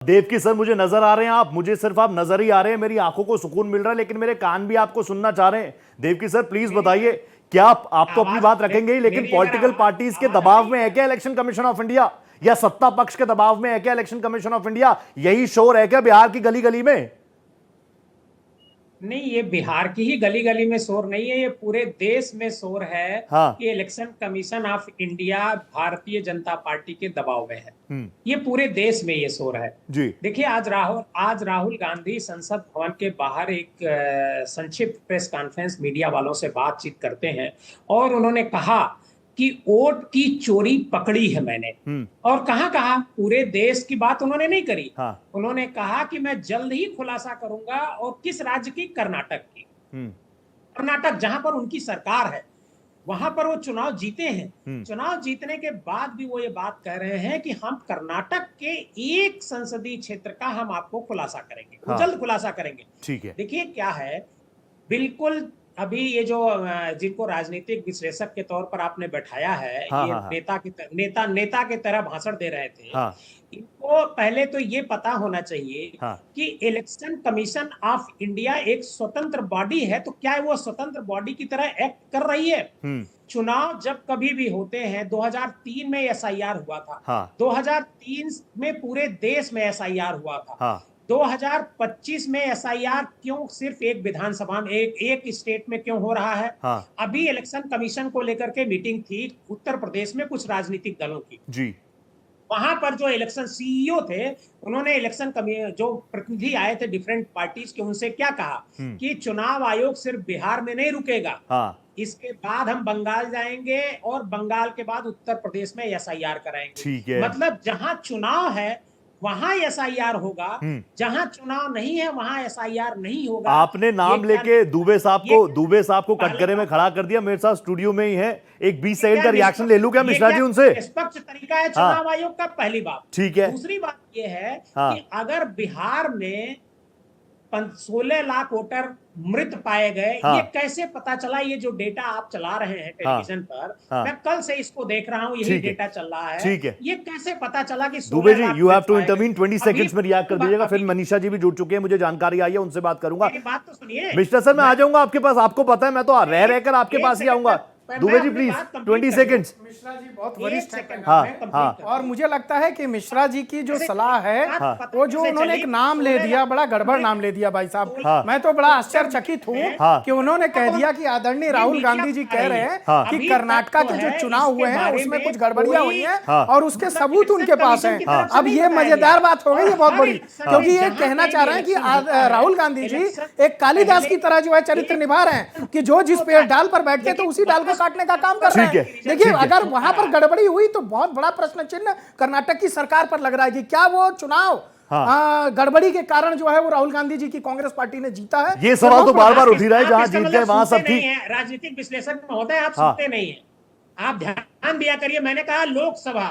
Devaki sir, मुझे नजर आ रहे हैं आप, मुझे सिर्फ आप नजर ही आ रहे हैं, मेरी आंखों को सुकून मिल रहा है, लेकिन मेरे कान भी आपको सुनना चाह रहे हैं। देवकी सर प्लीज बताइए, क्या आप तो अपनी बात रखेंगे ही, लेकिन पॉलिटिकल पार्टीज के दबाव में है क्या इलेक्शन कमीशन ऑफ इंडिया, या सत्ता पक्ष के दबाव में है क्या इलेक्शन कमीशन ऑफ इंडिया? यही शोर है क्या बिहार की गली गली में? नहीं, ये बिहार की ही गली गली में शोर नहीं है, ये पूरे देश में शोर है हाँ। कि election commission of India Bharatiya Janata party के दबाव में है। ये पूरे देश में ये शोर है जी। देखिए, आज राहुल गांधी संसद भवन के बाहर एक संक्षिप्त प्रेस कॉन्फ्रेंस मीडिया वालों से बातचीत करते हैं और उन्होंने कहा कि वोट की चोरी पकड़ी है मैंने। और कहा पूरे देश की बात उन्होंने नहीं करी। हाँ। उन्होंने कहा कि मैं जल्द ही खुलासा करूंगा, और किस राज्य की? कर्नाटक की। कर्नाटक, जहां पर उनकी सरकार है, वहां पर वो चुनाव जीते हैं। चुनाव जीतने के बाद भी वो ये बात कह रहे हैं कि हम कर्नाटक के एक संसदीय क्षेत्र का हम आपको खुलासा करेंगे। हाँ। जल्द खुलासा करेंगे। ठीक है। देखिए क्या है, बिल्कुल अभी ये जो जिनको राजनीतिक विश्लेषक के तौर पर आपने बैठाया है, हाँ, ये हाँ, नेता की तरह भाषण दे रहे थे। हाँ। इनको पहले तो ये पता होना चाहिए हाँ। कि इलेक्शन कमीशन ऑफ इंडिया एक स्वतंत्र बॉडी है, तो क्या वो स्वतंत्र बॉडी की तरह एक्ट कर रही है? चुनाव जब कभी भी होते हैं, 2003 में एसआईआर हुआ था। हाँ। 2003 में पूरे देश में एसआईआर हुआ था। हाँ। 2025 में एसआईआर क्यों सिर्फ एक विधानसभा में, एक स्टेट में क्यों हो रहा है? हाँ। अभी इलेक्शन कमीशन को लेकर के मीटिंग थी उत्तर प्रदेश में कुछ राजनीतिक दलों की जी। वहां पर जो इलेक्शन सीईओ थे, उन्होंने इलेक्शन जो प्रतिनिधि आए थे डिफरेंट पार्टीज के, उनसे क्या कहा कि चुनाव आयोग सिर्फ बिहार में नहीं रुकेगा। हाँ। इसके बाद हम बंगाल जाएंगे और बंगाल के बाद उत्तर प्रदेश में एसआईआर कराएंगे। ठीक है। मतलब जहां चुनाव है वहां एसआईआर होगा, जहां चुनाव नहीं है वहां एसआईआर नहीं होगा। आपने नाम लेके दुबे साहब को कटघरे में खड़ा कर दिया, मेरे साथ स्टूडियो में ही है। एक 20 सेकंड का रिएक्शन ले लूं क्या मिश्रा जी उनसे? निष्पक्ष तरीका है चुनाव आयोग का, पहली बात। ठीक है। दूसरी बात यह है कि अगर बिहार में 16 लाख वोटर मृत पाए गए, ये कैसे पता चला? ये जो डेटा आप चला रहे हैं टेलीविजन पर, मैं कल से इसको देख रहा हूं, यही डेटा चल रहा है। ठीक है। ये कैसे पता चला कि Dubey ji, you have to intervene, 20 seconds में रिएक्ट कर दीजिएगा। फिर मनीषा जी भी जुड़ चुके हैं, मुझे जानकारी आई है, उनसे बात करूंगा। बात तो सुनिए मिस्टर सर, मैं आ जाऊंगा आपके पास, आपको पता है मैं तो रह रहकर आपके पास ही आऊंगा। Dubey ji please 20 seconds. मिश्रा जी बहुत वरिष्ठ हैं। हाँ। और मुझे लगता है कि मिश्रा जी की जो सलाह है, वो जो उन्होंने एक नाम ले दिया, बड़ा गड़बड़ नाम ले दिया भाई साहब। मैं तो बड़ा आश्चर्यचकित हूँ कि उन्होंने कह दिया कि आदरणीय राहुल गांधी जी कह रहे हैं कि कर्नाटक के जो चुनाव हुए हैं उसमें कुछ गड़बड़ियां हुई हैं और उसके सबूत उनके पास हैं। अब ये मजेदार बात हो गई है बहुत बड़ी, क्योंकि ये कहना चाह रहे हैं कि राहुल गांधी जी एक कालिदास की तरह जो है चरित्र निभा रहे हैं कि जो जिस पेड़ डाल पर बैठते तो उसी डाल को काटने का काम कर रहे हैं। देखिए, अगर वहां पर गड़बड़ी हुई तो बहुत बड़ा प्रश्न चिन्ह कर्नाटक की सरकार पर लग रहा है कि क्या वो चुनाव गड़बड़ी के कारण जो है वो राहुल गांधी जी की कांग्रेस पार्टी ने जीता है। ये सवाल तो बार बार उठ ही रहा है, जहां जीत गए वहां सब ठीक। राजनीतिक विश्लेषक महोदय, आप सुनते नहीं है, आप ध्यान दिया करिए। मैंने कहा लोकसभा